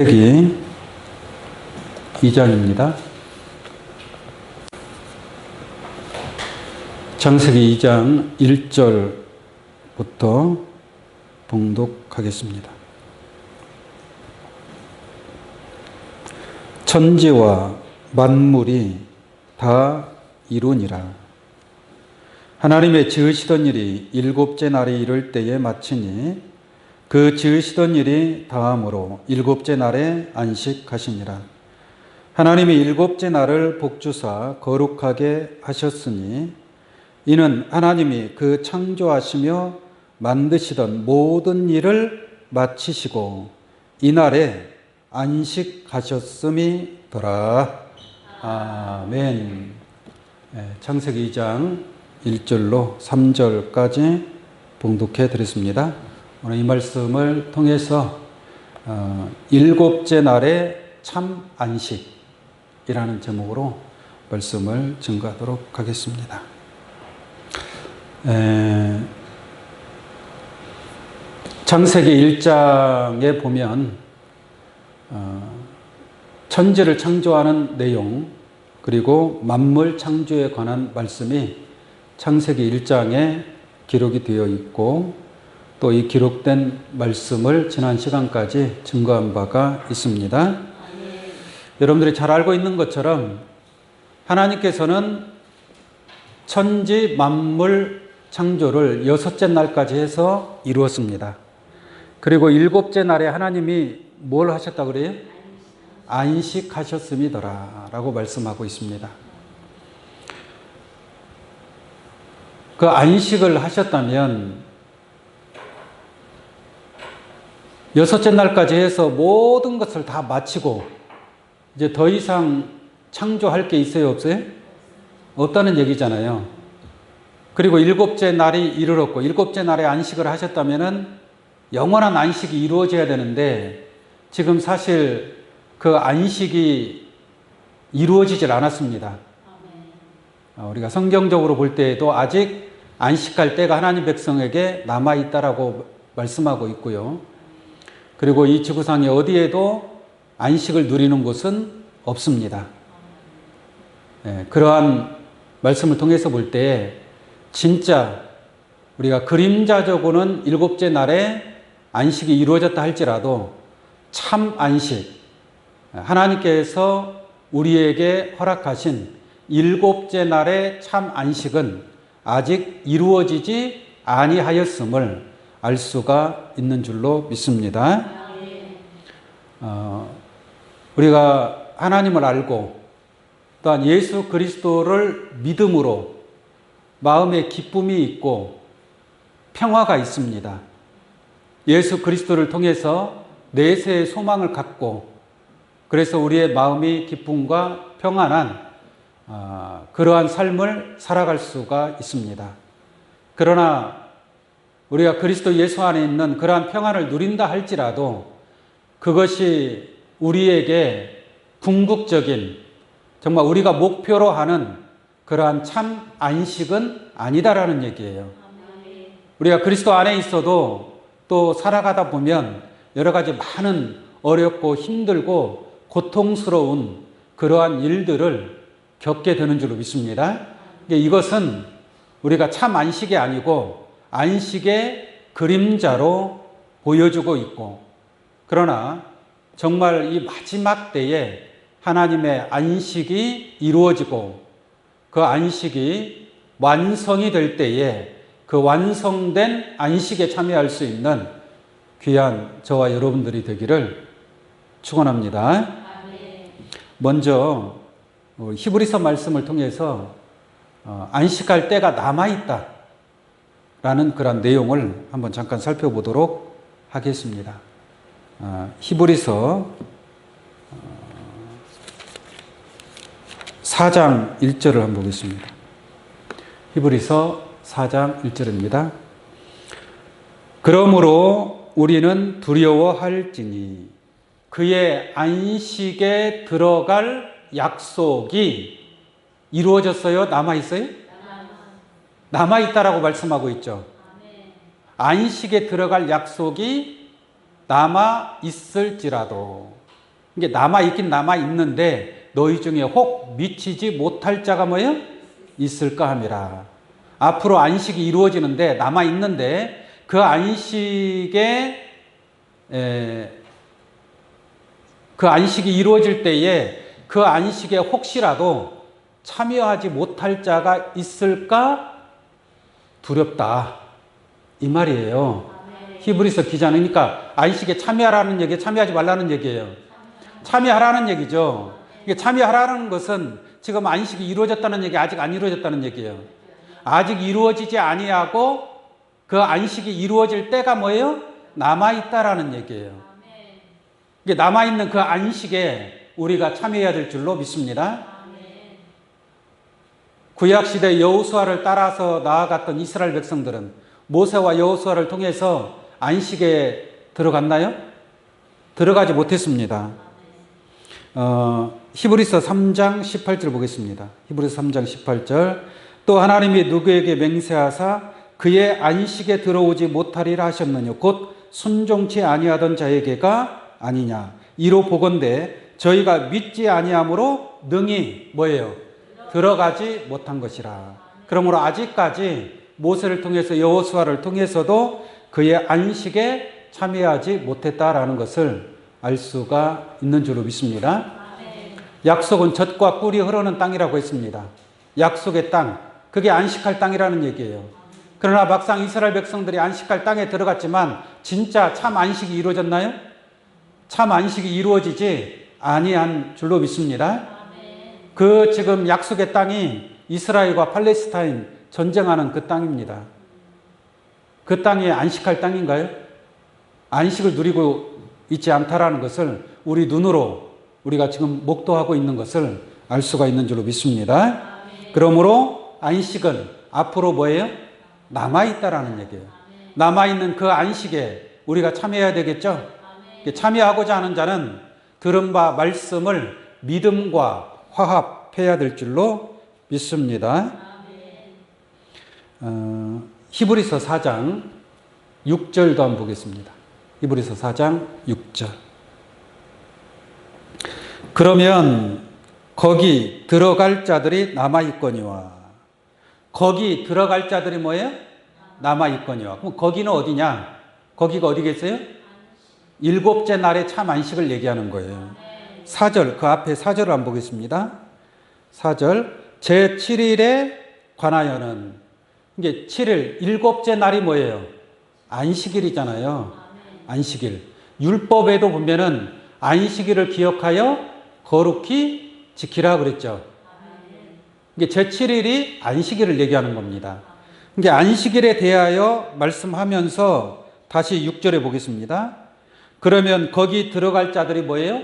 창세기 2장입니다. 창세기 2장 1절부터 봉독하겠습니다. 천지와 만물이 다 이루니라. 하나님의 지으시던 일이 일곱째 날에 이를 때에 마치니 그 지으시던 일이 다함으로 일곱째 날에 안식하시니라. 하나님이 일곱째 날을 복주사 거룩하게 하셨으니 이는 하나님이 그 창조하시며 만드시던 모든 일을 마치시고 이날에 안식하셨음이더라. 아멘. 창세기 2장 1절로 3절까지 봉독해 드렸습니다. 오늘 이 말씀을 통해서 일곱째 날의 참 안식이라는 제목으로 말씀을 증거하도록 하겠습니다. 창세기 1장에 보면 천지를 창조하는 내용 그리고 만물 창조에 관한 말씀이 창세기 1장에 기록이 되어 있고 또 이 기록된 말씀을 지난 시간까지 증거한 바가 있습니다. 여러분들이 잘 알고 있는 것처럼 하나님께서는 천지 만물 창조를 여섯째 날까지 해서 이루었습니다. 그리고 일곱째 날에 하나님이 뭘 하셨다고 그래요? 안식하셨음이더라 라고 말씀하고 있습니다. 그 안식을 하셨다면 여섯째 날까지 해서 모든 것을 다 마치고 이제 더 이상 창조할 게 있어요, 없어요? 없다는 얘기잖아요. 그리고 일곱째 날이 이르렀고 일곱째 날에 안식을 하셨다면은 영원한 안식이 이루어져야 되는데 지금 사실 그 안식이 이루어지질 않았습니다. 우리가 성경적으로 볼 때에도 아직 안식할 때가 하나님 백성에게 남아있다라고 말씀하고 있고요. 그리고 이 지구상에 어디에도 안식을 누리는 곳은 없습니다. 그러한 말씀을 통해서 볼 때 진짜 우리가 그림자적으로는 일곱째 날에 안식이 이루어졌다 할지라도 참 안식, 하나님께서 우리에게 허락하신 일곱째 날의 참 안식은 아직 이루어지지 아니하였음을 알 수가 있는 줄로 믿습니다. 우리가 하나님을 알고 또한 예수 그리스도를 믿음으로 마음에 기쁨이 있고 평화가 있습니다. 예수 그리스도를 통해서 내세의 소망을 갖고 그래서 우리의 마음이 기쁨과 평안한 그러한 삶을 살아갈 수가 있습니다. 그러나 우리가 그리스도 예수 안에 있는 그러한 평안을 누린다 할지라도 그것이 우리에게 궁극적인 정말 우리가 목표로 하는 그러한 참 안식은 아니다라는 얘기예요. 우리가 그리스도 안에 있어도 또 살아가다 보면 여러 가지 많은 어렵고 힘들고 고통스러운 그러한 일들을 겪게 되는 줄로 믿습니다. 이것은 우리가 참 안식이 아니고 안식의 그림자로 보여주고 있고 그러나 정말 이 마지막 때에 하나님의 안식이 이루어지고 그 안식이 완성이 될 때에 그 완성된 안식에 참여할 수 있는 귀한 저와 여러분들이 되기를 축원합니다. 먼저 히브리서 말씀을 통해서 안식할 때가 남아있다 라는 그런 내용을 한번 잠깐 살펴보도록 하겠습니다. 히브리서 4장 1절을 한번 보겠습니다. 히브리서 4장 1절입니다. 그러므로 우리는 두려워할지니 그의 안식에 들어갈 약속이 이루어졌어요? 남아있어요? 남아있다라고 말씀하고 있죠. 안식에 들어갈 약속이 남아있을지라도 이게 남아있긴 남아있는데 너희 중에 혹 미치지 못할 자가 뭐예요? 있을까 함이라. 앞으로 안식이 이루어지는데 남아있는데 그 안식에 그 안식이 이루어질 때에 그 안식에 혹시라도 참여하지 못할 자가 있을까 두렵다. 이 말이에요. 히브리서 기자는 그러니까 안식에 참여하라는 얘기에 참여하지 말라는 얘기예요. 참여하라는 얘기죠. 이게 참여하라는 것은 지금 안식이 이루어졌다는 얘기 아직 안 이루어졌다는 얘기예요. 아직 이루어지지 아니하고 그 안식이 이루어질 때가 뭐예요? 남아있다라는 얘기예요. 이게 남아있는 그 안식에 우리가 참여해야 될 줄로 믿습니다. 구약시대 여호수아를 따라서 나아갔던 이스라엘 백성들은 모세와 여호수아를 통해서 안식에 들어갔나요? 들어가지 못했습니다. 히브리서 3장 18절 보겠습니다. 히브리서 3장 18절 또 하나님이 누구에게 맹세하사 그의 안식에 들어오지 못하리라 하셨느냐 곧 순종치 아니하던 자에게가 아니냐 이로 보건대 저희가 믿지 아니함으로 능히 뭐예요? 들어가지 못한 것이라. 그러므로 아직까지 모세를 통해서 여호수아를 통해서도 그의 안식에 참여하지 못했다라는 것을 알 수가 있는 줄로 믿습니다. 약속은 젖과 꿀이 흐르는 땅이라고 했습니다. 약속의 땅, 그게 안식할 땅이라는 얘기예요. 그러나 막상 이스라엘 백성들이 안식할 땅에 들어갔지만 진짜 참 안식이 이루어졌나요? 참 안식이 이루어지지 아니한 줄로 믿습니다. 그 지금 약속의 땅이 이스라엘과 팔레스타인 전쟁하는 그 땅입니다. 그 땅이 안식할 땅인가요? 안식을 누리고 있지 않다라는 것을 우리 눈으로 우리가 지금 목도하고 있는 것을 알 수가 있는 줄로 믿습니다. 그러므로 안식은 앞으로 뭐예요? 남아있다라는 얘기예요. 남아있는 그 안식에 우리가 참여해야 되겠죠? 참여하고자 하는 자는 들은 바 말씀을 믿음과 화합해야 될 줄로 믿습니다. 히브리서 4장 6절도 한번 보겠습니다. 히브리서 4장 6절. 그러면 거기 들어갈 자들이 남아있거니와. 거기 들어갈 자들이 뭐예요? 남아있거니와. 그럼 거기는 어디냐? 거기가 어디겠어요? 일곱째 날의 참 안식을 얘기하는 거예요. 4절, 그 앞에 4절을 한번 보겠습니다. 4절, 제7일에 관하여는, 이게 7일, 일곱째 날이 뭐예요? 안식일이잖아요. 안식일. 율법에도 보면은 안식일을 기억하여 거룩히 지키라 그랬죠. 이게 제7일이 안식일을 얘기하는 겁니다. 이게 안식일에 대하여 말씀하면서 다시 6절에 보겠습니다. 그러면 거기 들어갈 자들이 뭐예요?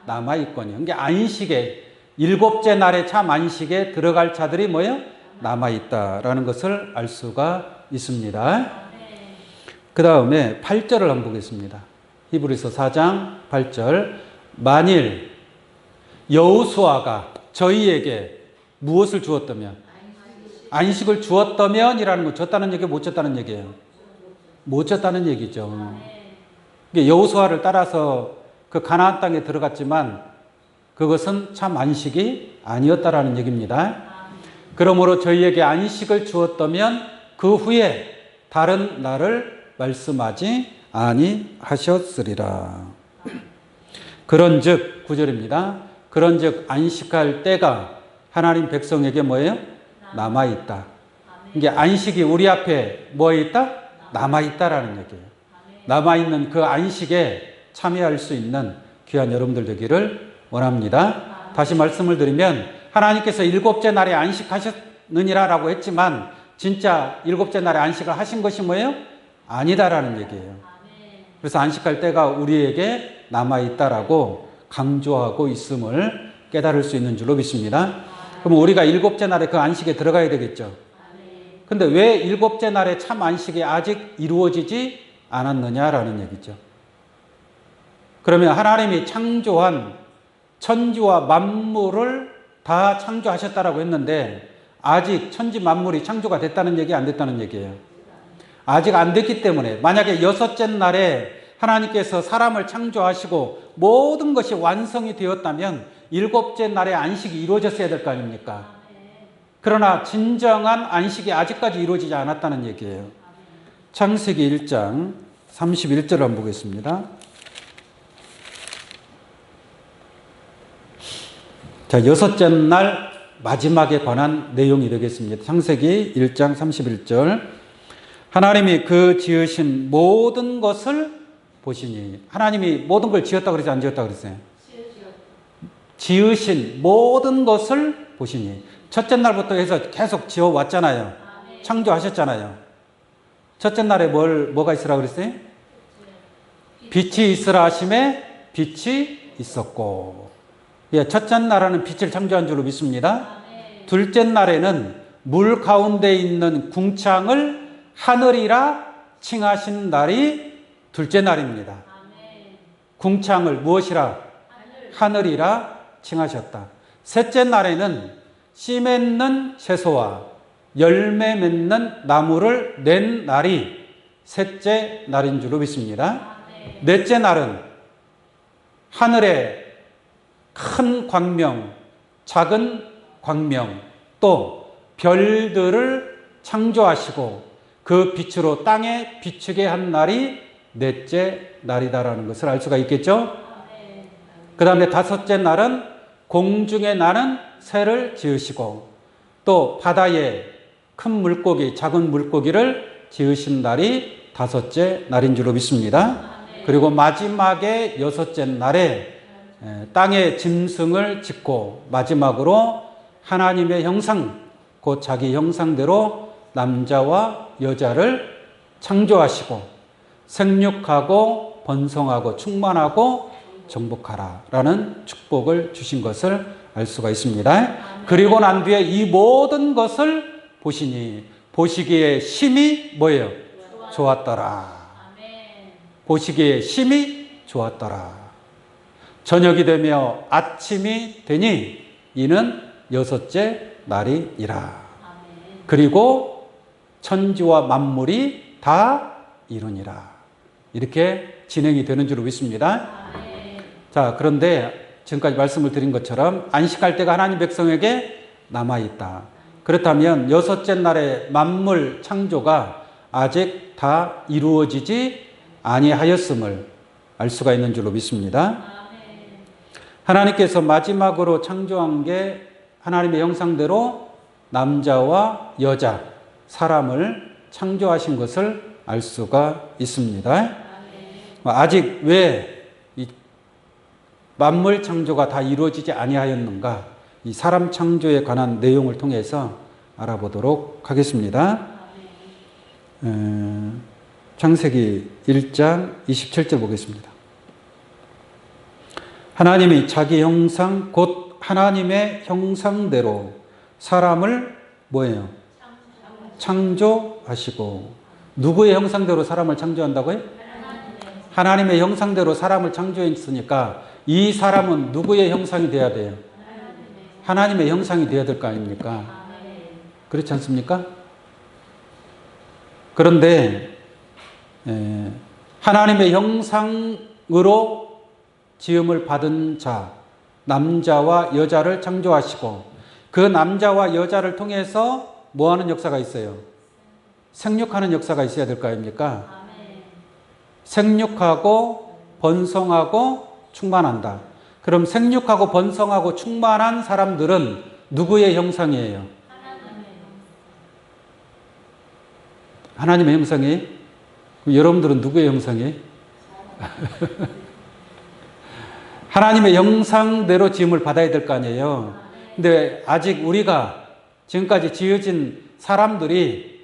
남아있거니와. 이게 안식에, 일곱째 날의 참 안식에 들어갈 자들이 뭐예요? 남아있다라는 것을 알 수가 있습니다. 그 다음에 8절을 한번 보겠습니다. 히브리서 4장 8절. 만일 여호수아가 저희에게 무엇을 주었다면? 안식을 주었다면 이라는 거, 줬다는 얘기, 못 줬다는 얘기예요. 못 줬다는 얘기죠. 여호수아를 따라서 그 가나안 땅에 들어갔지만 그것은 참 안식이 아니었다라는 얘기입니다. 그러므로 저희에게 안식을 주었다면 그 후에 다른 날을 말씀하지 아니하셨으리라. 그런즉 9절입니다. 그런즉 안식할 때가 하나님 백성에게 뭐예요? 남아있다. 이게 안식이 우리 앞에 뭐 있다? 남아있다라는 얘기예요. 남아있는 그 안식에 참여할 수 있는 귀한 여러분들 되기를 원합니다. 다시 말씀을 드리면 하나님께서 일곱째 날에 안식하셨느니라라고 했지만 진짜 일곱째 날에 안식을 하신 것이 뭐예요? 아니다라는 얘기예요. 그래서 안식할 때가 우리에게 남아있다라고 강조하고 있음을 깨달을 수 있는 줄로 믿습니다. 그럼 우리가 일곱째 날에 그 안식에 들어가야 되겠죠. 근데 왜 일곱째 날에 참 안식이 아직 이루어지지 않았느냐라는 얘기죠. 그러면 하나님이 창조한 천지와 만물을 다 창조하셨다라고 했는데 아직 천지 만물이 창조가 됐다는 얘기 안 됐다는 얘기예요. 아직 안 됐기 때문에 만약에 여섯째 날에 하나님께서 사람을 창조하시고 모든 것이 완성이 되었다면 일곱째 날에 안식이 이루어졌어야 될 거 아닙니까? 그러나 진정한 안식이 아직까지 이루어지지 않았다는 얘기예요. 창세기 1장 31절 한번 보겠습니다. 자, 여섯째 날 마지막에 관한 내용이 되겠습니다. 창세기 1장 31절. 하나님이 그 지으신 모든 것을 보시니. 하나님이 모든 걸 지었다고 그랬어요? 안 지었다고 그랬어요? 지으신 모든 것을 보시니. 첫째 날부터 해서 계속 지어왔잖아요. 창조하셨잖아요. 첫째 날에 뭐가 있으라고 그랬어요? 빛이 있으라 하심에 빛이 있었고. 예, 첫째 날에는 빛을 창조한 줄로 믿습니다. 둘째 날에는 물 가운데 있는 궁창을 하늘이라 칭하신 날이 둘째 날입니다. 궁창을 무엇이라? 하늘이라 칭하셨다. 셋째 날에는 씨 맺는 채소와 열매 맺는 나무를 낸 날이 셋째 날인 줄로 믿습니다. 넷째 날은 하늘에 큰 광명, 작은 광명, 또 별들을 창조하시고 그 빛으로 땅에 비추게 한 날이 넷째 날이다라는 것을 알 수가 있겠죠? 그 다음에 다섯째 날은 공중에 나는 새를 지으시고 또 바다에 큰 물고기, 작은 물고기를 지으신 날이 다섯째 날인 줄로 믿습니다. 그리고 마지막에 여섯째 날에 땅에 짐승을 짓고 마지막으로 하나님의 형상, 곧 자기 형상대로 남자와 여자를 창조하시고 생육하고 번성하고 충만하고 정복하라 라는 축복을 주신 것을 알 수가 있습니다. 그리고 난 뒤에 이 모든 것을 보시니 보시기에 심히 뭐예요? 좋았더라. 보시기에 심히 좋았더라. 저녁이 되며 아침이 되니 이는 여섯째 날이니라. 그리고 천지와 만물이 다 이루니라. 이렇게 진행이 되는 줄로 믿습니다. 자, 그런데 지금까지 말씀을 드린 것처럼 안식할 때가 하나님 백성에게 남아있다. 그렇다면 여섯째 날의 만물 창조가 아직 다 이루어지지 아니하였음을 알 수가 있는 줄로 믿습니다. 하나님께서 마지막으로 창조한 게 하나님의 형상대로 남자와 여자, 사람을 창조하신 것을 알 수가 있습니다. 아직 왜 이 만물 창조가 다 이루어지지 아니하였는가? 이 사람 창조에 관한 내용을 통해서 알아보도록 하겠습니다. 창세기 1장 27절 보겠습니다. 하나님이 자기 형상 곧 하나님의 형상대로 사람을 뭐예요? 창조하시고. 누구의 형상대로 사람을 창조한다고요? 하나님의 형상대로 사람을 창조했으니까 이 사람은 누구의 형상이 돼야 돼요? 하나님의 형상이 돼야 될 거 아닙니까? 그렇지 않습니까? 그런데 하나님의 형상으로 지음을 받은 자, 남자와 여자를 창조하시고 그 남자와 여자를 통해서 뭐 하는 역사가 있어요? 생육하는 역사가 있어야 될 거 아닙니까? 생육하고 번성하고 충만한다. 그럼 생육하고 번성하고 충만한 사람들은 누구의 형상이에요? 하나님의 형상이에요? 여러분들은 누구의 형상이에요? 하나님의 형상대로 지음을 받아야 될 거 아니에요. 근데 아직 우리가 지금까지 지어진 사람들이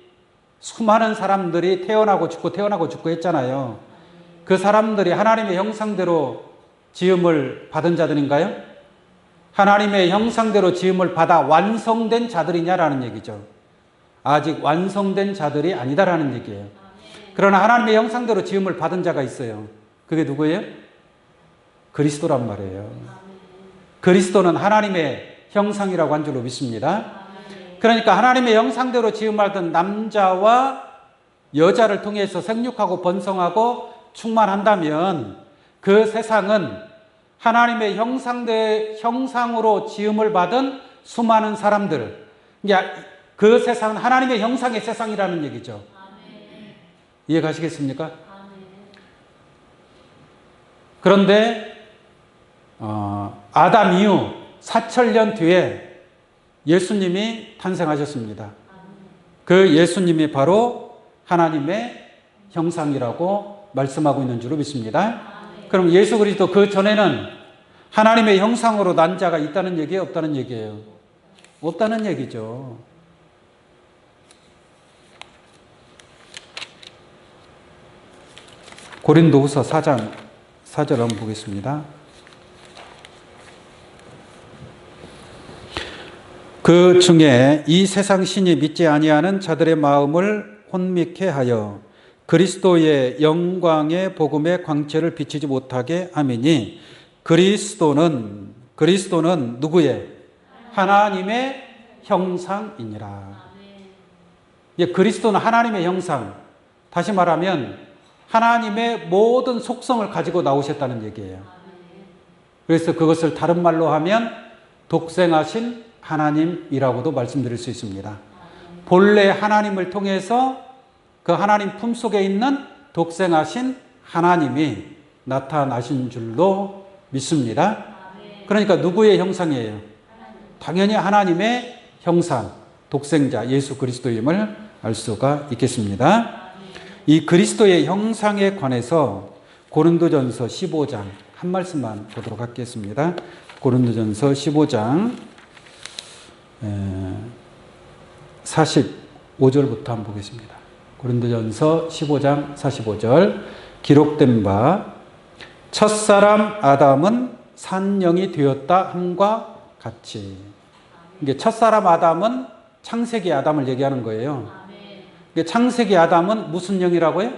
수많은 사람들이 태어나고 죽고 했잖아요. 그 사람들이 하나님의 형상대로 지음을 받은 자들인가요? 하나님의 형상대로 지음을 받아 완성된 자들이냐라는 얘기죠. 아직 완성된 자들이 아니다라는 얘기예요. 그러나 하나님의 형상대로 지음을 받은 자가 있어요. 그게 누구예요? 그리스도란 말이에요. 그리스도는 하나님의 형상이라고 한 줄로 믿습니다. 그러니까 하나님의 형상대로 지음받은 남자와 여자를 통해서 생육하고 번성하고 충만한다면 그 세상은 하나님의 형상으로 지음을 받은 수많은 사람들, 그 세상은 하나님의 형상의 세상이라는 얘기죠. 이해 가시겠습니까? 그런데 아담 이후 4천년 뒤에 예수님이 탄생하셨습니다. 그 예수님이 바로 하나님의 형상이라고 말씀하고 있는 줄로 믿습니다. 그럼 예수 그리스도 그 전에는 하나님의 형상으로 난 자가 있다는 얘기예요? 없다는 얘기예요? 없다는 얘기죠. 고린도후서 4장 4절 한번 보겠습니다. 그 중에 이 세상 신이 믿지 아니하는 자들의 마음을 혼미케 하여 그리스도의 영광의 복음의 광채를 비치지 못하게 함이니 그리스도는 누구의? 하나님의 형상이니라. 그리스도는 하나님의 형상. 다시 말하면 하나님의 모든 속성을 가지고 나오셨다는 얘기예요. 그래서 그것을 다른 말로 하면 독생하신 하나님이라고도 말씀드릴 수 있습니다. 본래 하나님을 통해서 그 하나님 품속에 있는 독생하신 하나님이 나타나신 줄로 믿습니다. 그러니까 누구의 형상이에요? 당연히 하나님의 형상, 독생자 예수 그리스도임을 알 수가 있겠습니다. 이 그리스도의 형상에 관해서 고린도전서 15장 한 말씀만 보도록 하겠습니다. 고린도전서 15장 45절부터 한번 보겠습니다. 고린도전서 15장 45절 기록된 바 첫사람 아담은 산영이 되었다 함과 같이. 이게 첫사람 아담은 창세기 아담을 얘기하는 거예요. 창세기 아담은 무슨 영이라고요?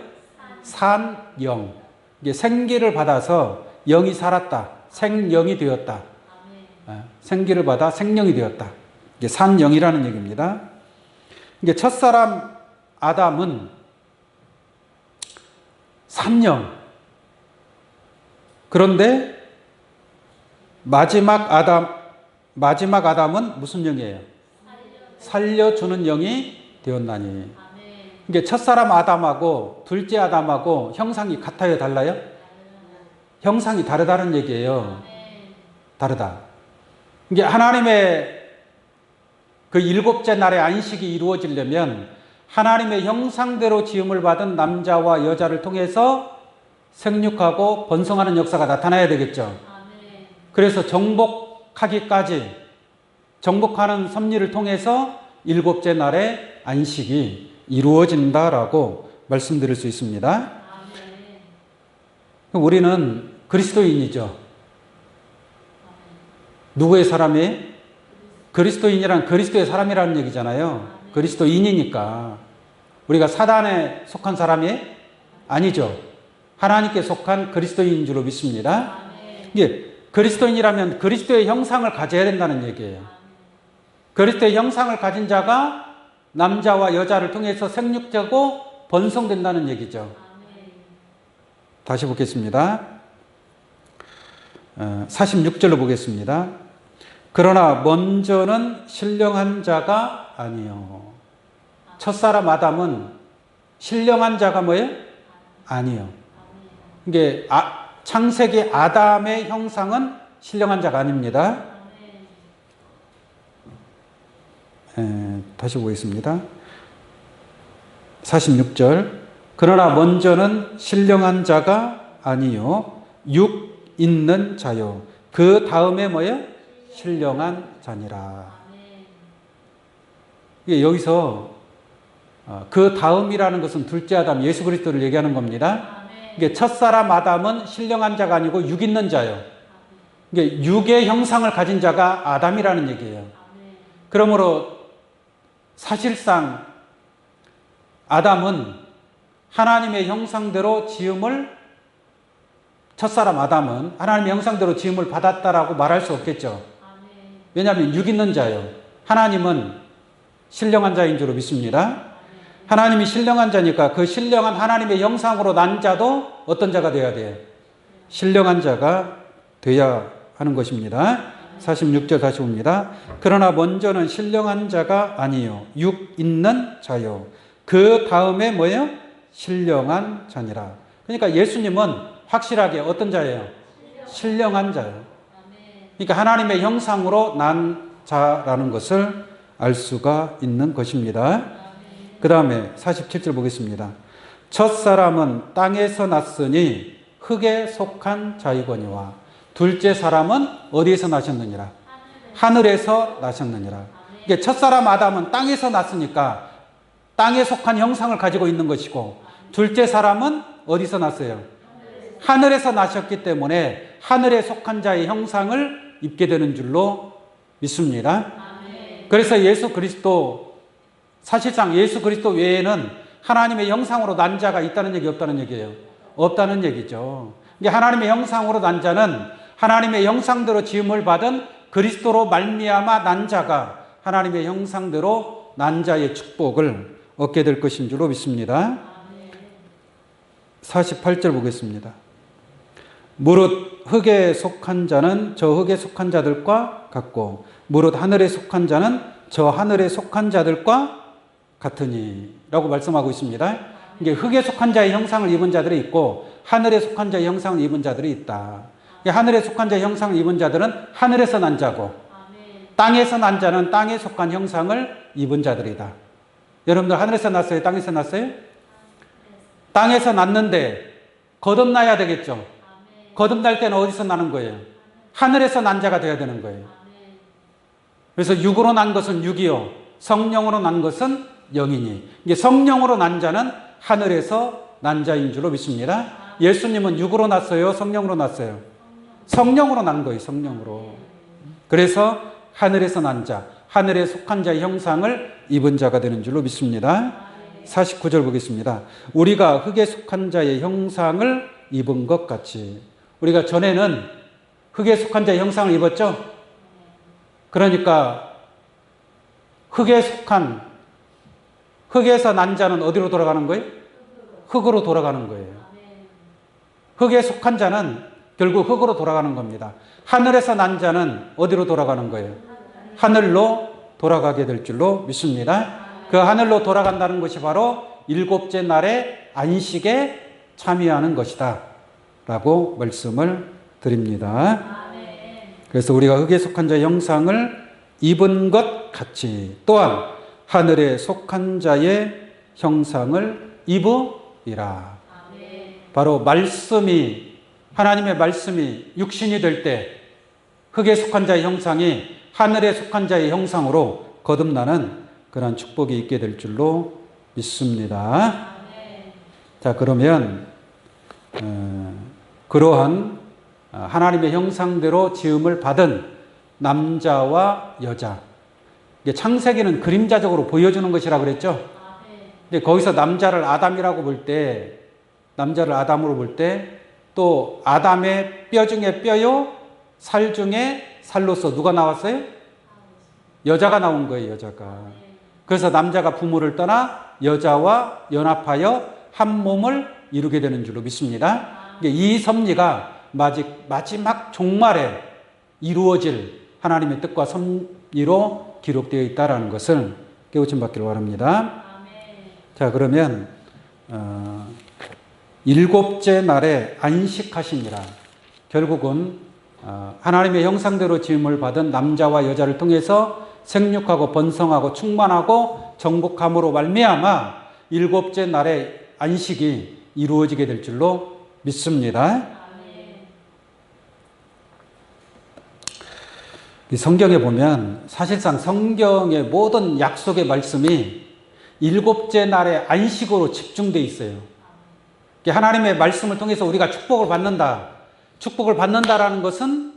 산영. 이게 생기를 받아서 영이 살았다. 생영이 되었다. 생기를 받아 생령이 되었다. 이게 산영이라는 얘기입니다. 이게 첫사람 아담은 산영. 그런데 마지막 아담은 무슨 영이에요? 살려주는 영이 되었나니. 이게 첫사람 아담하고 둘째 아담하고 형상이 같아요, 달라요? 형상이 다르다는 얘기예요. 다르다. 이게 하나님의 그 일곱째 날의 안식이 이루어지려면 하나님의 형상대로 지음을 받은 남자와 여자를 통해서 생육하고 번성하는 역사가 나타나야 되겠죠. 그래서 정복하는 섭리를 통해서 일곱째 날의 안식이 이루어진다라고 말씀드릴 수 있습니다. 우리는 그리스도인이죠. 누구의 사람이에요? 그리스도인이란 그리스도의 사람이라는 얘기잖아요. 그리스도인이니까. 우리가 사단에 속한 사람이 아니죠. 하나님께 속한 그리스도인인 줄로 믿습니다. 이게 그리스도인이라면 그리스도의 형상을 가져야 된다는 얘기예요. 그리스도의 형상을 가진 자가 남자와 여자를 통해서 생육되고 번성된다는 얘기죠. 다시 보겠습니다. 46절로 보겠습니다. 그러나 먼저는 신령한 자가 아니요. 첫사람 아담은 신령한 자가 뭐예요? 아니요. 이게 창세기 아담의 형상은 신령한 자가 아닙니다. 다시 보겠습니다. 46절. 그러나 먼저는 신령한 자가 아니요 육 있는 자요. 그 다음에 뭐예요? 신령한 자니라. 이게 여기서 그 다음이라는 것은 둘째 아담 예수 그리스도를 얘기하는 겁니다. 이게 첫사람 아담은 신령한 자가 아니고 육 있는 자요. 이게 육의 형상을 가진 자가 아담이라는 얘기예요. 그러므로 사실상 아담은 하나님의 형상대로 지음을 첫사람 아담은 하나님의 형상대로 지음을 받았다라고 말할 수 없겠죠. 왜냐하면 육 있는 자요. 하나님은 신령한 자인 줄로 믿습니다. 하나님이 신령한 자니까 그 신령한 하나님의 형상으로 난 자도 어떤 자가 되어야 돼요? 신령한 자가 되어야 하는 것입니다. 46절 다시 봅니다. 그러나 먼저는 신령한 자가 아니요 육 있는 자요 그 다음에 뭐예요? 신령한 자니라. 그러니까 예수님은 확실하게 어떤 자예요? 신령한 자예요. 그러니까 하나님의 형상으로 난 자라는 것을 알 수가 있는 것입니다. 그 다음에 47절 보겠습니다. 첫사람은 땅에서 났으니 흙에 속한 자이거니와 둘째 사람은 어디에서 나셨느니라? 하늘에서 나셨느니라. 이게 첫사람 아담은 땅에서 났으니까 땅에 속한 형상을 가지고 있는 것이고 둘째 사람은 어디서 났어요? 하늘에서 나셨기 때문에 하늘에 속한 자의 형상을 입게 되는 줄로 믿습니다. 그래서 예수 그리스도 사실상 예수 그리스도 외에는 하나님의 형상으로 난 자가 있다는 얘기 없다는 얘기예요. 없다는 얘기죠. 하나님의 형상으로 난 자는 하나님의 형상대로 지음을 받은 그리스도로 말미암아 난 자가 하나님의 형상대로 난 자의 축복을 얻게 될 것인 줄로 믿습니다. 48절 보겠습니다. 무릇 흙에 속한 자는 저 흙에 속한 자들과 같고 무릇 하늘에 속한 자는 저 하늘에 속한 자들과 같으니 라고 말씀하고 있습니다. 이게 흙에 속한 자의 형상을 입은 자들이 있고 하늘에 속한 자의 형상을 입은 자들이 있다. 하늘에 속한 자의 형상을 입은 자들은 하늘에서 난 자고 땅에서 난 자는 땅에 속한 형상을 입은 자들이다. 여러분들 하늘에서 났어요? 땅에서 났어요? 땅에서 났는데 거듭나야 되겠죠. 거듭날 때는 어디서 나는 거예요? 하늘에서 난 자가 되어야 되는 거예요. 그래서 육으로 난 것은 육이요 성령으로 난 것은 영이니 이게 성령으로 난 자는 하늘에서 난 자인 줄로 믿습니다. 예수님은 육으로 났어요? 성령으로 났어요? 성령으로 난 거예요. 성령으로. 그래서 하늘에서 난 자, 하늘에 속한 자의 형상을 입은 자가 되는 줄로 믿습니다. 49절 보겠습니다. 우리가 흙에 속한 자의 형상을 입은 것 같이. 우리가 전에는 흙에 속한 자의 형상을 입었죠? 그러니까 흙에서 난 자는 어디로 돌아가는 거예요? 흙으로 돌아가는 거예요. 흙에 속한 자는 결국 흙으로 돌아가는 겁니다. 하늘에서 난 자는 어디로 돌아가는 거예요? 하늘로 돌아가게 될 줄로 믿습니다. 그 하늘로 돌아간다는 것이 바로 일곱째 날의 안식에 참여하는 것이다 라고 말씀을 드립니다. 그래서 우리가 흙에 속한 자의 형상을 입은 것 같이 또한 하늘에 속한 자의 형상을 입으리라. 바로 하나님의 말씀이 육신이 될 때 흙에 속한 자의 형상이 하늘에 속한 자의 형상으로 거듭나는 그런 축복이 있게 될 줄로 믿습니다. 자, 그러면 그러한 하나님의 형상대로 지음을 받은 남자와 여자, 창세기는 그림자적으로 보여주는 것이라고 그랬죠. 근데 거기서 남자를 아담이라고 볼 때, 남자를 아담으로 볼 때 또 아담의 뼈 중에 뼈요 살 중에 살로서 누가 나왔어요? 여자가 나온 거예요. 여자가. 그래서 남자가 부모를 떠나 여자와 연합하여 한 몸을 이루게 되는 줄로 믿습니다. 이 섭리가 마지막 종말에 이루어질 하나님의 뜻과 섭리로 기록되어 있다는 것을 깨우침 받기를 바랍니다. 자, 그러면 일곱째 날에 안식하시니라. 결국은 하나님의 형상대로 지음을 받은 남자와 여자를 통해서 생육하고 번성하고 충만하고 정복함으로 말미암아 일곱째 날에 안식이 이루어지게 될 줄로 믿습니다. 이 성경에 보면 사실상 성경의 모든 약속의 말씀이 일곱째 날의 안식으로 집중되어 있어요. 하나님의 말씀을 통해서 우리가 축복을 받는다. 축복을 받는다라는 것은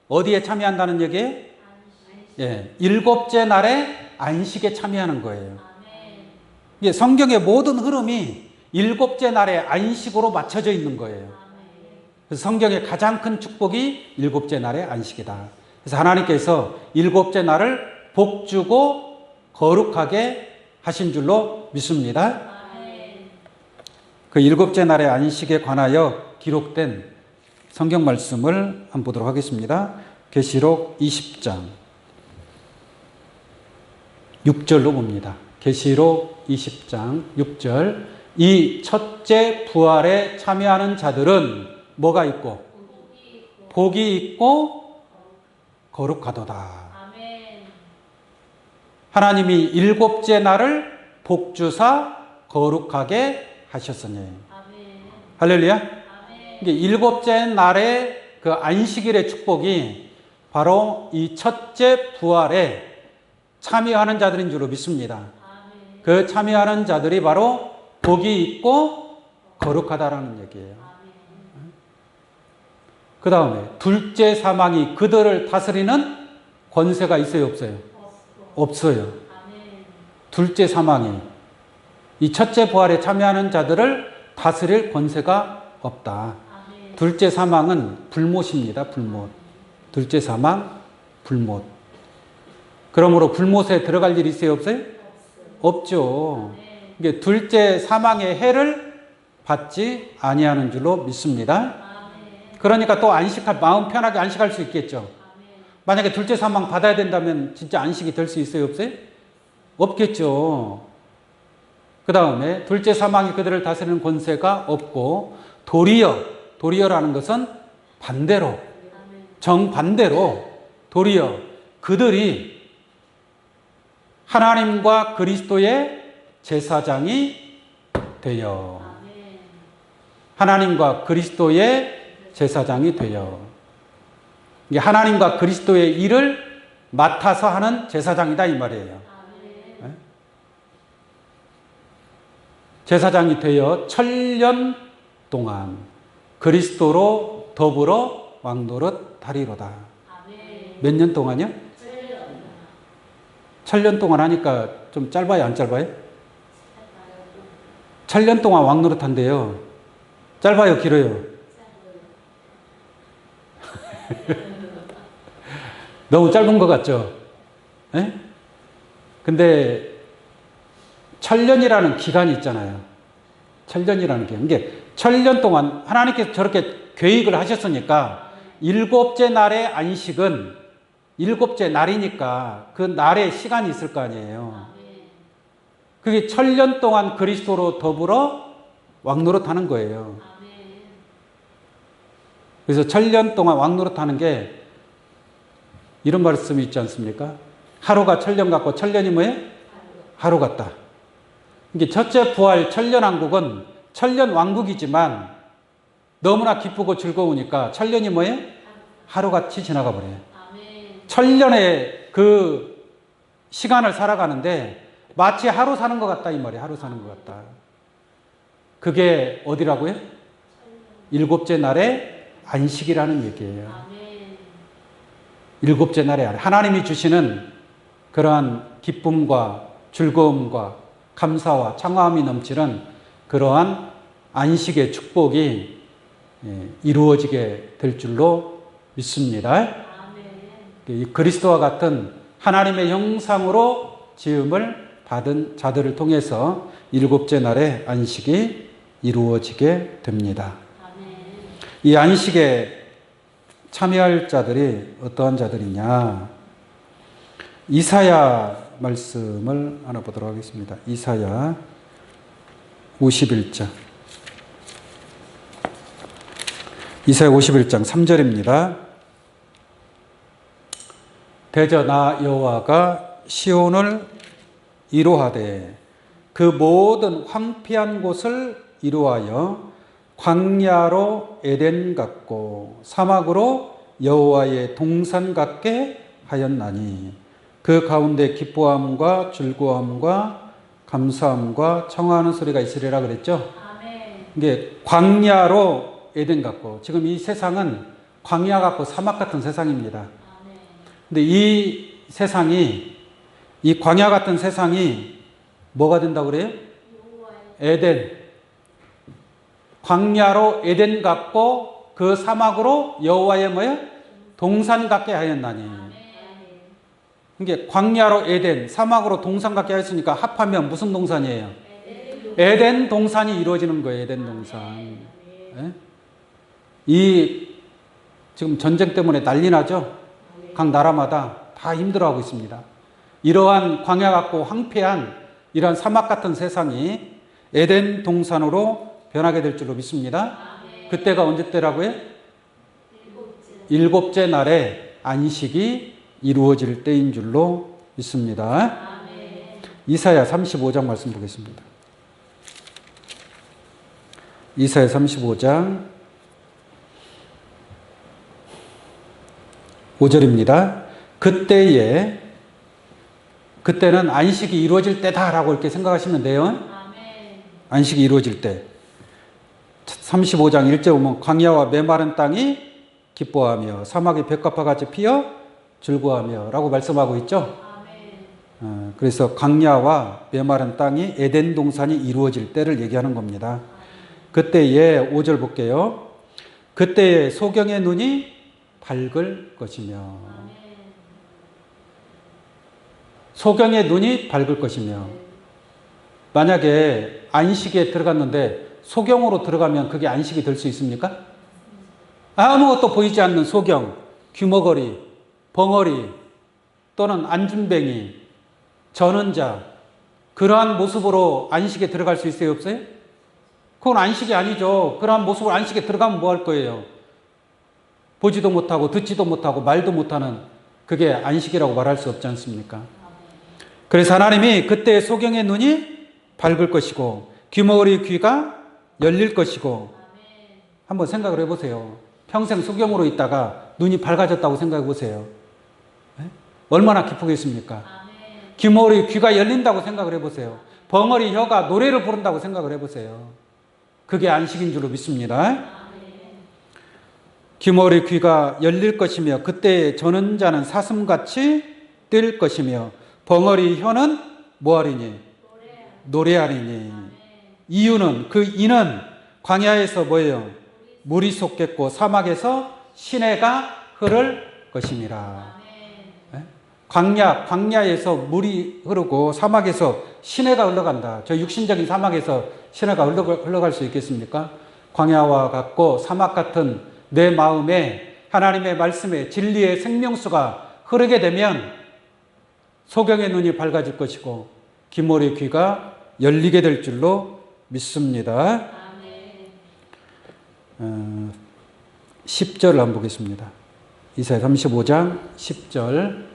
어디에 참여한다는 얘기예요? 예, 일곱째 날의 안식에 참여하는 거예요. 예, 성경의 모든 흐름이 일곱째 날의 안식으로 맞춰져 있는 거예요. 그래서 성경의 가장 큰 축복이 일곱째 날의 안식이다. 그래서 하나님께서 일곱째 날을 복주고 거룩하게 하신 줄로 믿습니다. 그 일곱째 날의 안식에 관하여 기록된 성경 말씀을 한번 보도록 하겠습니다. 계시록 20장 6절로 봅니다. 계시록 20장 6절. 이 첫째 부활에 참여하는 자들은 뭐가 있고? 복이 있고 거룩하도다. 하나님이 일곱째 날을 복주사 거룩하게 하셨으니. 할렐루야. 일곱째 날의 그 안식일의 축복이 바로 이 첫째 부활에 참여하는 자들인 줄로 믿습니다. 그 참여하는 자들이 바로 복이 있고 거룩하다라는 얘기예요. 그 다음에 둘째 사망이 그들을 다스리는 권세가 있어요, 없어요? 없어요. 둘째 사망이 이 첫째 부활에 참여하는 자들을 다스릴 권세가 없다. 둘째 사망은 불못입니다. 불못. 둘째 사망, 불못. 그러므로 불못에 들어갈 일이 있어요, 없어요? 없죠. 이게 둘째 사망의 해를 받지 아니하는 줄로 믿습니다. 그러니까 또 안식할, 마음 편하게 안식할 수 있겠죠. 만약에 둘째 사망 받아야 된다면 진짜 안식이 될 수 있어요, 없어요? 없겠죠. 그 다음에 둘째 사망이 그들을 다스리는 권세가 없고, 도리어라는 것은 반대로, 정반대로 도리어 그들이 하나님과 그리스도의 제사장이 되어, 하나님과 그리스도의 제사장이 되어, 이게 하나님과 그리스도의 일을 맡아서 하는 제사장이다 이 말이에요. 네? 제사장이 되어 천년 동안 그리스도로 더불어 왕노릇 하리로다. 몇 년 동안요? 천년 동안 하니까 좀 짧아요, 안 짧아요? 천년 동안 왕노릇 한대요. 짧아요, 길어요? 너무 짧은 것 같죠? 예? 근데 천년이라는 기간이 있잖아요. 천년이라는 기간. 이게 천년 동안 하나님께서 저렇게 계획을 하셨으니까 일곱째 날의 안식은 일곱째 날이니까 그 날에 시간이 있을 거 아니에요. 그게 천년 동안 그리스도로 더불어 왕노릇 하는 거예요. 그래서 천년 동안 왕노릇 하는 게 이런 말씀이 있지 않습니까? 하루가 천년 같고 천년이 뭐예요? 하루 같다. 이게 첫째 부활 천년 왕국은 천년 왕국이지만 너무나 기쁘고 즐거우니까 천년이 뭐예요? 하루같이 지나가 버려요. 천년의 그 시간을 살아가는데 마치 하루 사는 것 같다 이 말이에요. 하루 사는 것 같다. 그게 어디라고요? 일곱째 날의 안식이라는 얘기예요. 일곱째 날에 하나님이 주시는 그러한 기쁨과 즐거움과 감사와 창화함이 넘치는 그러한 안식의 축복이 이루어지게 될 줄로 믿습니다. 그리스도와 같은 하나님의 형상으로 지음을 받은 자들을 통해서 일곱째 날의 안식이 이루어지게 됩니다. 이 안식에 참여할 자들이 어떠한 자들이냐? 이사야 말씀을 하나 보도록 하겠습니다. 이사야 51장. 이사야 51장 3절입니다. 대저 나 여호와가 시온을 이루하되 그 모든 황폐한 곳을 이루하여 광야로 에덴 같고 사막으로 여호와의 동산 같게 하였나니 그 가운데 기뻐함과 즐거움과 감사함과 청하는 소리가 있으리라 그랬죠. 이게 광야로 에덴 같고, 지금 이 세상은 광야 같고 사막 같은 세상입니다. 근데 이 세상이, 이 광야 같은 세상이 뭐가 된다고 그래요? 에덴. 광야로 에덴 같고 그 사막으로 여호와의 뭐예요? 동산 같게 하였나니. 이게 광야로 에덴, 사막으로 동산 갖게 했으니까 합하면 무슨 동산이에요? 에덴 동산이 이루어지는 거예요. 에덴 동산. 예? 이 지금 전쟁 때문에 난리 나죠? 각 나라마다 다 힘들어하고 있습니다. 이러한 광야 같고 황폐한 이러한 사막 같은 세상이 에덴 동산으로 변하게 될 줄로 믿습니다. 그때가 언제 때라고요? 일곱째 날에 안식이 이루어질 때인 줄로 믿습니다. 이사야 35장 말씀 보겠습니다. 이사야 35장 5절입니다. 그때는 안식이 이루어질 때다라고 이렇게 생각하시면 돼요. 안식이 이루어질 때. 35장 1절 보면 광야와 메마른 땅이 기뻐하며 사막이 벽화파 같이 피어 즐거워하며 라고 말씀하고 있죠. 그래서 광야와 메마른 땅이 에덴 동산이 이루어질 때를 얘기하는 겁니다. 그때에 5절 볼게요. 그때에 소경의 눈이 밝을 것이며 소경의 눈이 밝을 것이며 만약에 안식에 들어갔는데 소경으로 들어가면 그게 안식이 될 수 있습니까? 아무것도 보이지 않는 소경, 귀머거리, 벙어리 또는 안준뱅이, 저는 자 그러한 모습으로 안식에 들어갈 수 있어요? 없어요? 그건 안식이 아니죠. 그러한 모습으로 안식에 들어가면 뭐 할 거예요? 보지도 못하고 듣지도 못하고 말도 못하는 그게 안식이라고 말할 수 없지 않습니까? 그래서 하나님이 그때 소경의 눈이 밝을 것이고 귀머거리 귀가 열릴 것이고 한번 생각을 해보세요. 평생 소경으로 있다가 눈이 밝아졌다고 생각해 보세요. 얼마나 기쁘겠습니까? 귀머거리 귀가 열린다고 생각을 해보세요. 벙어리 혀가 노래를 부른다고 생각을 해보세요. 그게 안식인 줄로 믿습니다. 귀머거리 귀가 열릴 것이며 그때 저는 자는 사슴같이 뛸 것이며 벙어리 혀는 뭐하리니? 노래하리니. 이유는 그 이는 광야에서 뭐예요? 물이 솟겠고 사막에서 시내가 흐를 것임이라. 광야에서 물이 흐르고 사막에서 시내가 흘러간다. 저 육신적인 사막에서 시내가 흘러갈 수 있겠습니까? 광야와 같고 사막 같은 내 마음에 하나님의 말씀에 진리의 생명수가 흐르게 되면 소경의 눈이 밝아질 것이고 귀머거리 귀가 열리게 될 줄로 믿습니다. 10절을 한번 보겠습니다. 이사야 35장 10절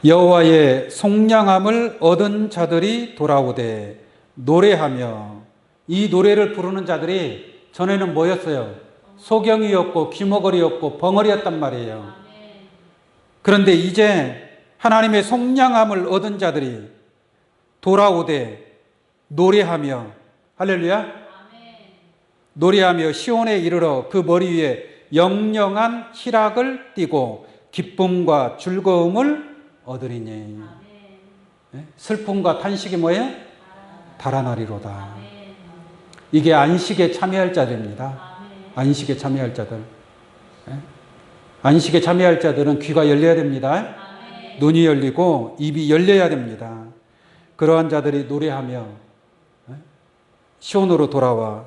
여호와의 속량함을 얻은 자들이 돌아오되 노래하며 이 노래를 부르는 자들이 전에는 뭐였어요? 소경이었고 귀머거리였고 벙어리였단 말이에요. 그런데 이제 하나님의 속량함을 얻은 자들이 돌아오되 노래하며 할렐루야 노래하며 시온에 이르러 그 머리 위에 영영한 희락을 띠고 기쁨과 즐거움을 얻으리니. 슬픔과 탄식이 뭐예요? 달아나리로다. 이게 안식에 참여할 자들입니다. 안식에 참여할 자들. 안식에 참여할 자들은 귀가 열려야 됩니다. 눈이 열리고 입이 열려야 됩니다. 그러한 자들이 노래하며 시온으로 돌아와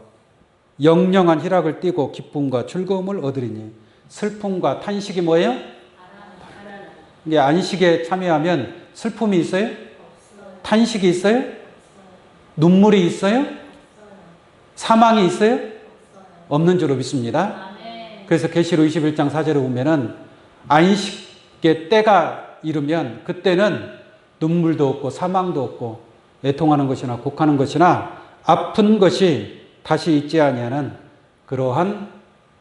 영영한 희락을 띠고 기쁨과 즐거움을 얻으리니. 슬픔과 탄식이 뭐예요? 이게 안식에 참여하면 슬픔이 있어요? 탄식이 있어요? 눈물이 있어요? 사망이 있어요? 없는 줄로 믿습니다. 그래서 계시록 21장 4절에 보면은 안식의 때가 이르면 그때는 눈물도 없고 사망도 없고 애통하는 것이나 곡하는 것이나 아픈 것이 다시 있지 아니하는 그러한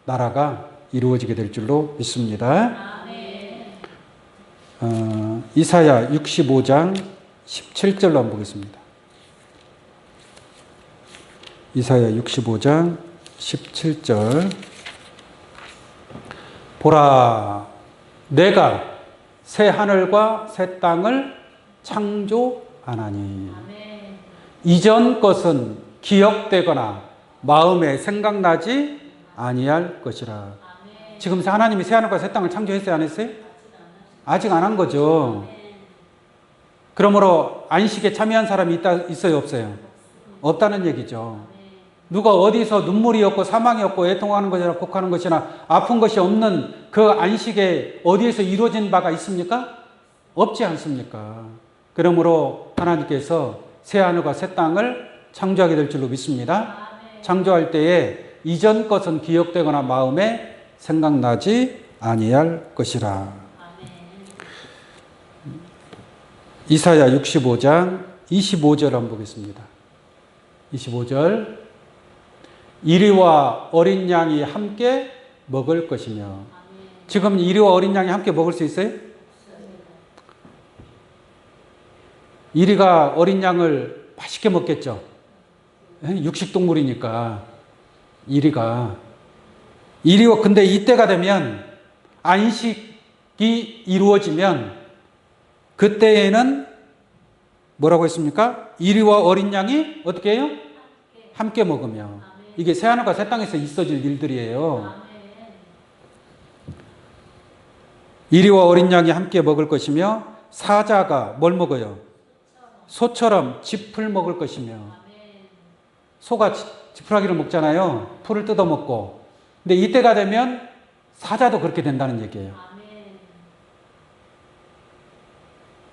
나라가 이루어지게 될 줄로 믿습니다. 이사야 65장 17절로 한번 보겠습니다. 이사야 65장 17절 보라 내가 새 하늘과 새 땅을 창조하나니 이전 것은 기억되거나 마음에 생각나지 아니할 것이라. 지금 하나님이 새 하늘과 새 땅을 창조했어요? 안 했어요? 아직 안 한 거죠. 그러므로 안식에 참여한 사람이 있어요, 없어요? 없다는 얘기죠. 누가 어디서 눈물이 없고 사망이 없고 애통하는 것이나 곡하는 것이나 아픈 것이 없는 그 안식에 어디에서 이루어진 바가 있습니까? 없지 않습니까? 그러므로 하나님께서 새 하늘과 새 땅을 창조하게 될 줄로 믿습니다. 창조할 때에 이전 것은 기억되거나 마음에 생각나지 아니할 것이라. 이사야 65장 25절 한번 보겠습니다. 25절. 이리와 어린 양이 함께 먹을 것이며. 지금 이리와 어린 양이 함께 먹을 수 있어요? 이리가 어린 양을 맛있게 먹겠죠. 육식동물이니까. 이리와 근데 이때가 되면 안식이 이루어지면 그때에는 뭐라고 했습니까? 이리와 어린 양이 어떻게 해요? 함께 먹으며. 이게 새하늘과 새 땅에서 있어질 일들이에요. 이리와 어린 양이 함께 먹을 것이며 사자가 뭘 먹어요? 소처럼 짚을 먹을 것이며. 소가 지푸라기를 먹잖아요. 풀을 뜯어먹고. 근데 이때가 되면 사자도 그렇게 된다는 얘기예요.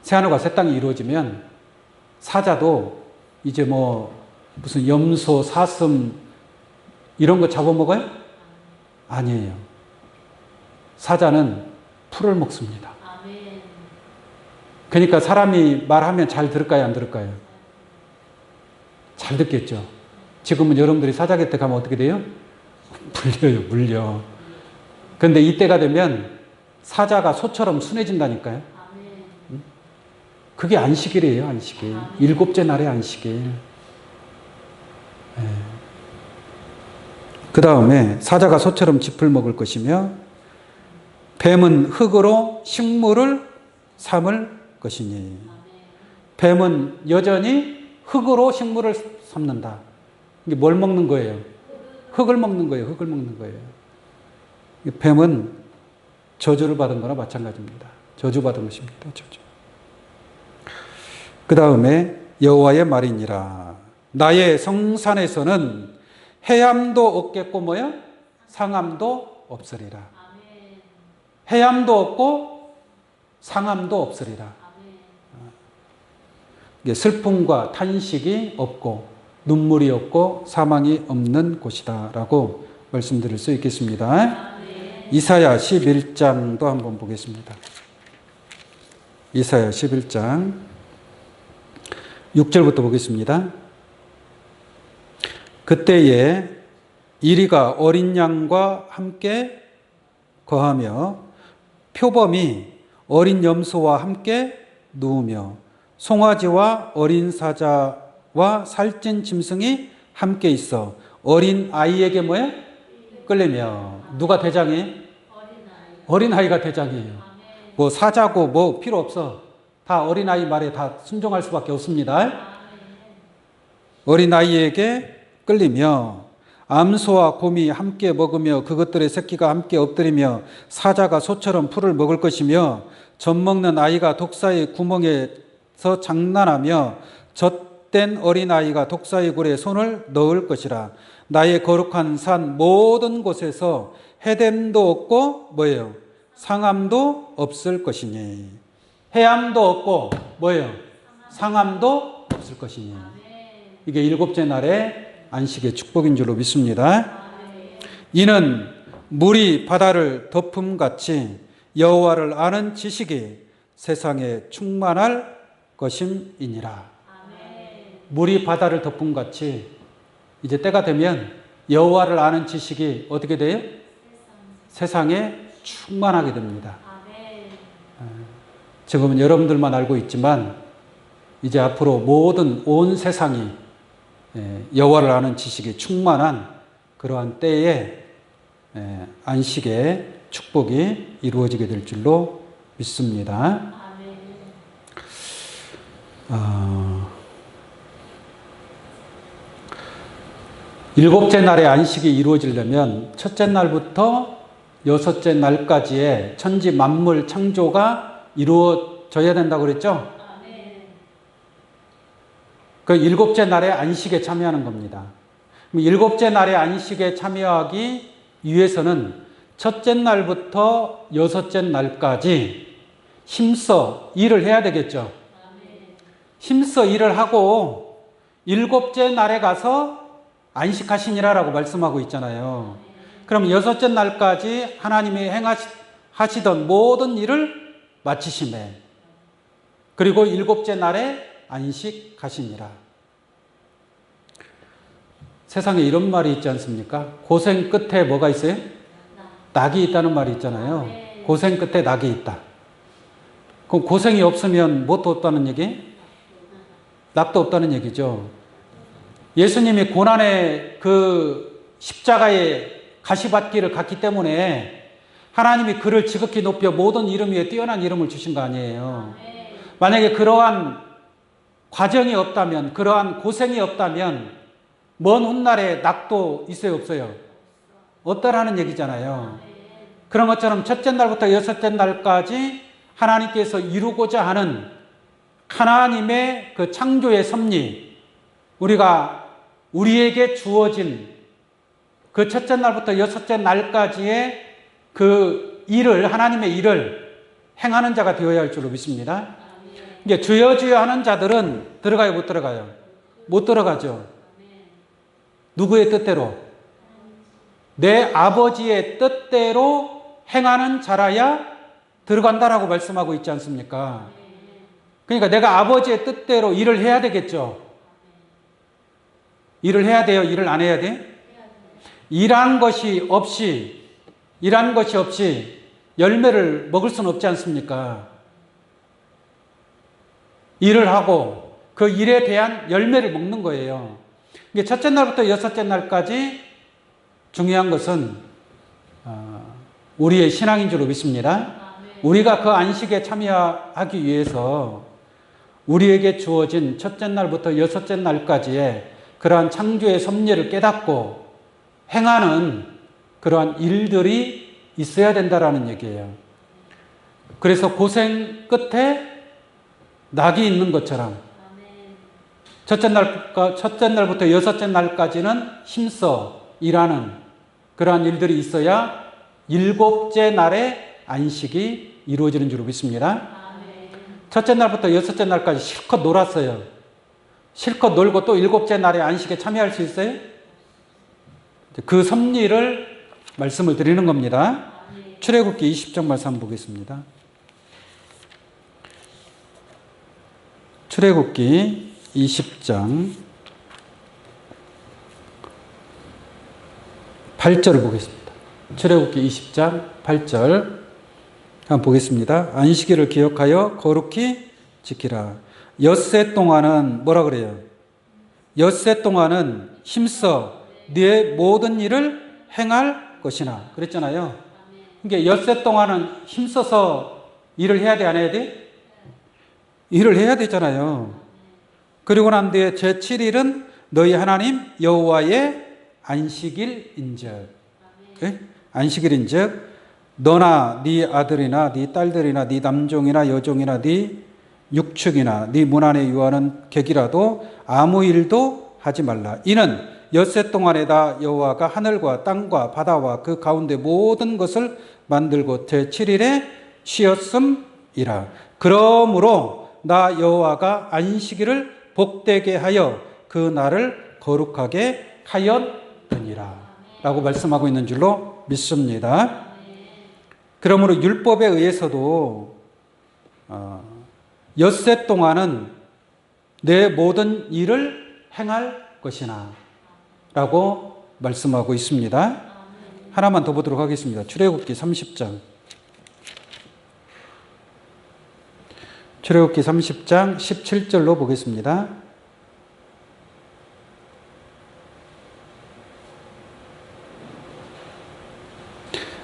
새하늘과 새 땅이 이루어지면 사자도 이제 무슨 염소, 사슴 이런 거 잡아먹어요? 아니에요. 사자는 풀을 먹습니다. 그러니까 사람이 말하면 잘 들을까요? 안 들을까요? 잘 듣겠죠. 지금은 여러분들이 사자 곁에 가면 어떻게 돼요? 물려. 그런데 이때가 되면 사자가 소처럼 순해진다니까요. 그게 안식일이에요, 안식일. 일곱째 날의 안식일. 그 다음에 사자가 소처럼 짚을 먹을 것이며 뱀은 흙으로 식물을 삼을 것이니. 뱀은 여전히 흙으로 식물을 삼는다. 이게 뭘 먹는 거예요? 흙을 먹는 거예요. 흙을 먹는 거예요. 뱀은 저주를 받은 거나 마찬가지입니다. 저주받은 것입니다. 저주. 그 다음에 여호와의 말이니라. 나의 성산에서는 해함도 없겠고 뭐요? 상함도 없으리라. 해함도 없고 상함도 없으리라. 슬픔과 탄식이 없고 눈물이 없고 사망이 없는 곳이다 라고 말씀드릴 수 있겠습니다. 이사야 11장도 한번 보겠습니다. 이사야 11장 6절부터 보겠습니다. 그때에 이리가 어린 양과 함께 거하며 표범이 어린 염소와 함께 누우며 송아지와 어린 사자와 살찐 짐승이 함께 있어 어린 아이에게 뭐예요? 끌리며. 누가 대장이에요? 어린 아이가 대장이에요. 뭐 사자고 뭐 필요 없어. 다 어린 아이 말에 다 순종할 수밖에 없습니다. 어린 아이에게 끌리며 암소와 곰이 함께 먹으며 그것들의 새끼가 함께 엎드리며 사자가 소처럼 풀을 먹을 것이며 젖먹는 아이가 독사의 구멍에서 장난하며 젖된 어린아이가 독사의 굴에 손을 넣을 것이라. 나의 거룩한 산 모든 곳에서 해됨도 없고 뭐예요? 상함도 없을 것이니. 해함도 없고 뭐예요? 상함도 없을 것이니. 이게 일곱째 날의 안식의 축복인 줄로 믿습니다. 이는 물이 바다를 덮음같이 여호와를 아는 지식이 세상에 충만할 것임이니라. 물이 바다를 덮음같이 이제 때가 되면 여호와를 아는 지식이 어떻게 돼요? 세상에 충만하게 됩니다. 지금은 여러분들만 알고 있지만 이제 앞으로 모든 온 세상이 여호와를 아는 지식이 충만한 그러한 때에 안식의 축복이 이루어지게 될 줄로 믿습니다. 일곱째 날의 안식이 이루어지려면 첫째 날부터 여섯째 날까지의 천지 만물 창조가 이루어져야 된다고 그랬죠? 그 일곱째 날의 안식에 참여하는 겁니다. 일곱째 날의 안식에 참여하기 위해서는 첫째 날부터 여섯째 날까지 힘써 일을 해야 되겠죠. 힘써 일을 하고 일곱째 날에 가서 안식하시니라라고 말씀하고 있잖아요. 그럼 여섯째 날까지 하나님이 행하시던 모든 일을 마치시매 그리고 일곱째 날에 안식하시니라. 세상에 이런 말이 있지 않습니까? 고생 끝에 뭐가 있어요? 낙이 있다는 말이 있잖아요. 고생 끝에 낙이 있다. 그럼 고생이 없으면 뭣도 없다는 얘기? 낙도 없다는 얘기죠. 예수님이 고난의 그 십자가의 가시밭길을 갔기 때문에 하나님이 그를 지극히 높여 모든 이름 위에 뛰어난 이름을 주신 거 아니에요. 만약에 그러한 과정이 없다면, 그러한 고생이 없다면 먼 훗날에 낙도 있어요, 없어요? 없다라는 얘기잖아요. 그런 것처럼 첫째 날부터 여섯째 날까지 하나님께서 이루고자 하는 하나님의 그 창조의 섭리, 우리에게 주어진 그 첫째 날부터 여섯째 날까지의 그 일을, 하나님의 일을 행하는 자가 되어야 할 줄로 믿습니다. 이게 주여 하는 자들은 들어가요, 못 들어가요? 못 들어가죠. 누구의 뜻대로? 내 아버지의 뜻대로 행하는 자라야 들어간다라고 말씀하고 있지 않습니까? 그러니까 내가 아버지의 뜻대로 일을 해야 되겠죠. 일을 해야 돼요? 일을 안 해야 돼? 일한 것이 없이 열매를 먹을 수는 없지 않습니까? 일을 하고 그 일에 대한 열매를 먹는 거예요. 첫째 날부터 여섯째 날까지 중요한 것은 우리의 신앙인 줄로 믿습니다. 우리가 그 안식에 참여하기 위해서 우리에게 주어진 첫째 날부터 여섯째 날까지의 그러한 창조의 섭리를 깨닫고 행하는 그러한 일들이 있어야 된다라는 얘기예요. 그래서 고생 끝에 낙이 있는 것처럼 첫째 날부터 여섯째 날까지는 힘써 일하는 그러한 일들이 있어야 일곱째 날에 안식이 이루어지는 줄로 믿습니다. 첫째 날부터 여섯째 날까지 실컷 놀았어요. 실컷 놀고 또 일곱째 날에 안식에 참여할 수 있어요? 그 섭리를 말씀을 드리는 겁니다. 출애굽기 20장 말씀 한번 보겠습니다. 출애굽기 20장 8절을 보겠습니다. 출애굽기 20장 8절 한번 보겠습니다. 안식일을 기억하여 거룩히 지키라. 엿새 동안은 뭐라 그래요? 엿새 동안은 힘써 네 모든 일을 행할 것이나 그랬잖아요. 그러니까 엿새 동안은 힘써서 일을 해야 돼, 안 해야 돼? 일을 해야 되잖아요. 그리고 난 뒤에 제7일은 너희 하나님 여호와의 안식일인즉 안식일인즉 너나 네 아들이나 네 딸들이나 네 남종이나 여종이나 네 육축이나 네 문 안에 유하는 객이라도 아무 일도 하지 말라. 이는 엿새 동안에다 여호와가 하늘과 땅과 바다와 그 가운데 모든 것을 만들고 제7일에 쉬었음이라. 그러므로 나 여호와가 안식일을 복되게 하여 그 날을 거룩하게 하였느니라 라고 말씀하고 있는 줄로 믿습니다. 그러므로 율법에 의해서도 엿새 동안은 내 모든 일을 행할 것이나 라고 말씀하고 있습니다. 하나만 더 보도록 하겠습니다. 출애굽기 30장. 출애굽기 30장 17절로 보겠습니다.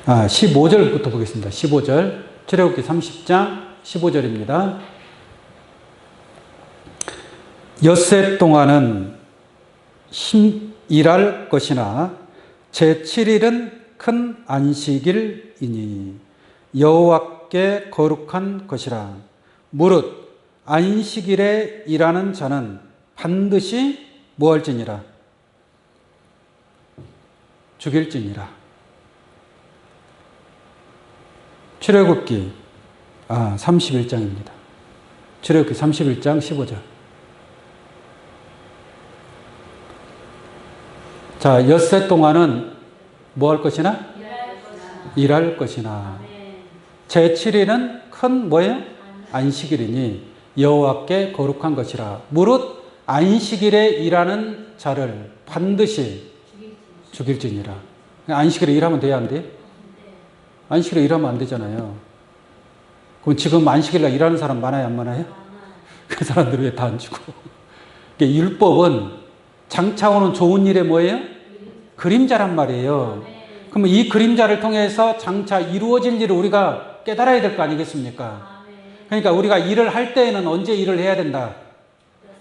15절부터 보겠습니다. 15절. 출애굽기 30장 15절입니다. 엿새 동안은 일할 것이나 제7일은 큰 안식일이니 여호와께 여호와께 거룩한 것이라. 무릇 안식일에 일하는 자는 반드시 뭐할지니라? 죽일지니라. 출애굽기 31장입니다. 출애굽기 31장 15절. 자, 엿새 동안은 뭐 할 것이나? 일할 것이나. 제7일은 큰 뭐예요? 안식일이니 여호와께 거룩한 것이라. 무릇 안식일에 일하는 자를 반드시 죽일지니라. 안식일에 일하면 돼야 안 돼? 안식일에 일하면 안 되잖아요. 그럼 지금 안식일날 일하는 사람 많아요, 안 많아요? 그 사람들 왜 다 안 죽어? 율법은 장차 오는 좋은 일의 뭐예요? 그림자란 말이에요. 그러면 이 그림자를 통해서 장차 이루어질 일을 우리가 깨달아야 될 거 아니겠습니까? 그러니까 우리가 일을 할 때에는 언제 일을 해야 된다?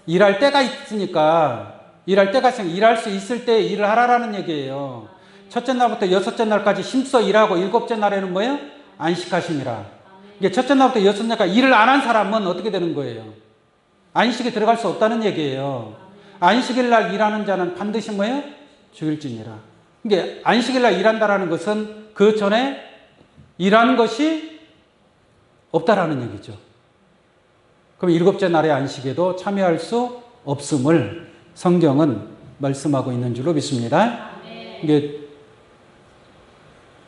일할 때가 있으니까, 일할 수 있을 때 일을 하라라는 얘기예요. 첫째 날부터 여섯째 날까지 힘써 일하고 일곱째 날에는 뭐예요? 안식하심이라. 이게 첫째 날부터 여섯째 날까지 일을 안 한 사람은 어떻게 되는 거예요? 안식에 들어갈 수 없다는 얘기예요. 안식일 날 일하는 자는 반드시 뭐예요? 죽일지니라. 이게 안식일 날 일한다라는 것은 그 전에 일한 것이 없다라는 얘기죠. 그럼 일곱째 날의 안식에도 참여할 수 없음을 성경은 말씀하고 있는 줄로 믿습니다. 이게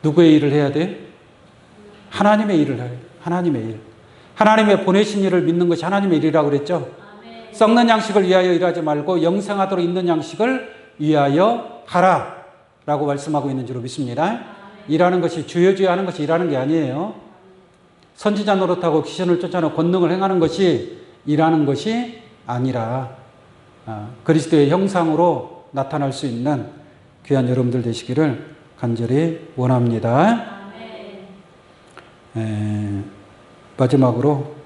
누구의 일을 해야 돼요? 하나님의 일을 해요. 하나님의 일. 하나님의 보내신 일을 믿는 것이 하나님의 일이라고 그랬죠. 썩는 양식을 위하여 일하지 말고 영생하도록 있는 양식을 위하여 하라 라고 말씀하고 있는 줄로 믿습니다. 일하는 것이 주여 하는 것이 일하는 게 아니에요. 선지자 노릇하고 귀신을 쫓아내고 권능을 행하는 것이 일하는 것이 아니라 그리스도의 형상으로 나타날 수 있는 귀한 여러분들 되시기를 간절히 원합니다. 마지막으로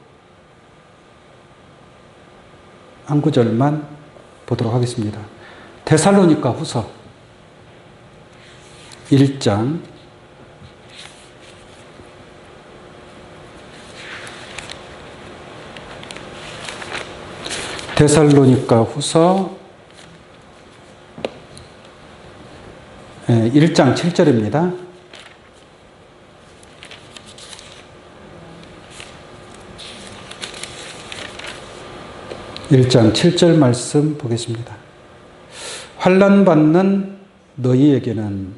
한 구절만 보도록 하겠습니다. 데살로니가 후서 1장 1장 7절입니다. (1장 7절) 말씀 보겠습니다. 환난 받는 너희에게는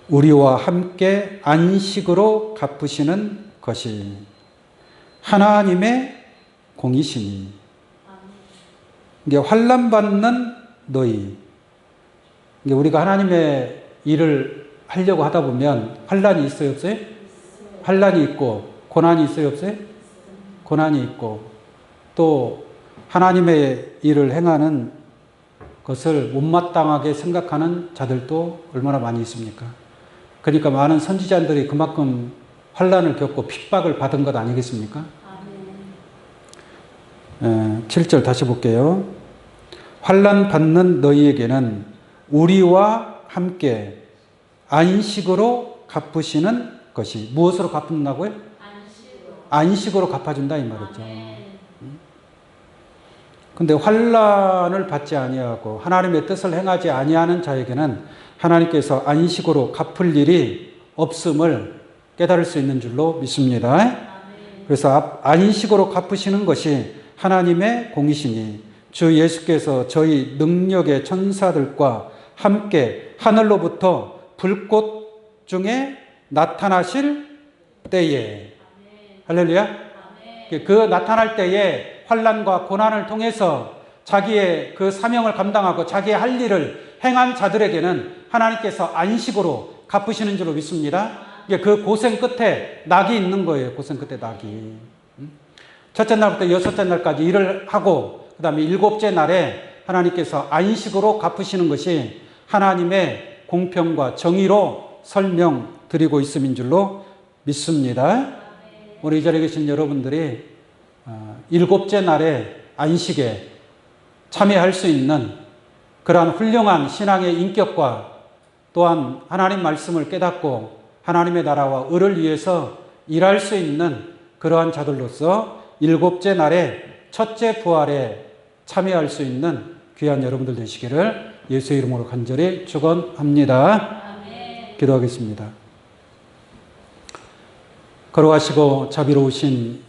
우리와 함께 안식으로 갚으시는 것이 하나님의 공이시니. 이게 환난 받는 너희. 이게 우리가 하나님의 일을 하려고 하다 보면 환난이 있어요, 없어요? 환난이 있고 고난이 있어요, 없어요? 고난이 있고 또 하나님의 일을 행하는 것을 못마땅하게 생각하는 자들도 얼마나 많이 있습니까? 그러니까 많은 선지자들이 그만큼 환난을 겪고 핍박을 받은 것 아니겠습니까? 7절 다시 볼게요. 환난 받는 너희에게는 우리와 함께 안식으로 갚으시는 것이. 무엇으로 갚는다고요? 안식으로 갚아준다 이 말이죠. 근데 환난을 받지 아니하고 하나님의 뜻을 행하지 아니하는 자에게는 하나님께서 안식으로 갚을 일이 없음을 깨달을 수 있는 줄로 믿습니다. 그래서 안식으로 갚으시는 것이 하나님의 공이시니 주 예수께서 저희 능력의 천사들과 함께 하늘로부터 불꽃 중에 나타나실 때에. 할렐루야. 그 나타날 때에 환난과 고난을 통해서 자기의 그 사명을 감당하고 자기의 할 일을 행한 자들에게는 하나님께서 안식으로 갚으시는 줄로 믿습니다. 그 고생 끝에 낙이 있는 거예요. 고생 끝에 낙이. 첫째 날부터 여섯째 날까지 일을 하고 그 다음에 일곱째 날에 하나님께서 안식으로 갚으시는 것이 하나님의 공평과 정의로 설명드리고 있음인 줄로 믿습니다. 오늘 이 자리에 계신 여러분들이 일곱째 날의 안식에 참여할 수 있는 그러한 훌륭한 신앙의 인격과 또한 하나님 말씀을 깨닫고 하나님의 나라와 의를 위해서 일할 수 있는 그러한 자들로서 일곱째 날에 첫째 부활에 참여할 수 있는 귀한 여러분들 되시기를 예수의 이름으로 간절히 축원합니다. 기도하겠습니다. 걸어가시고 자비로우신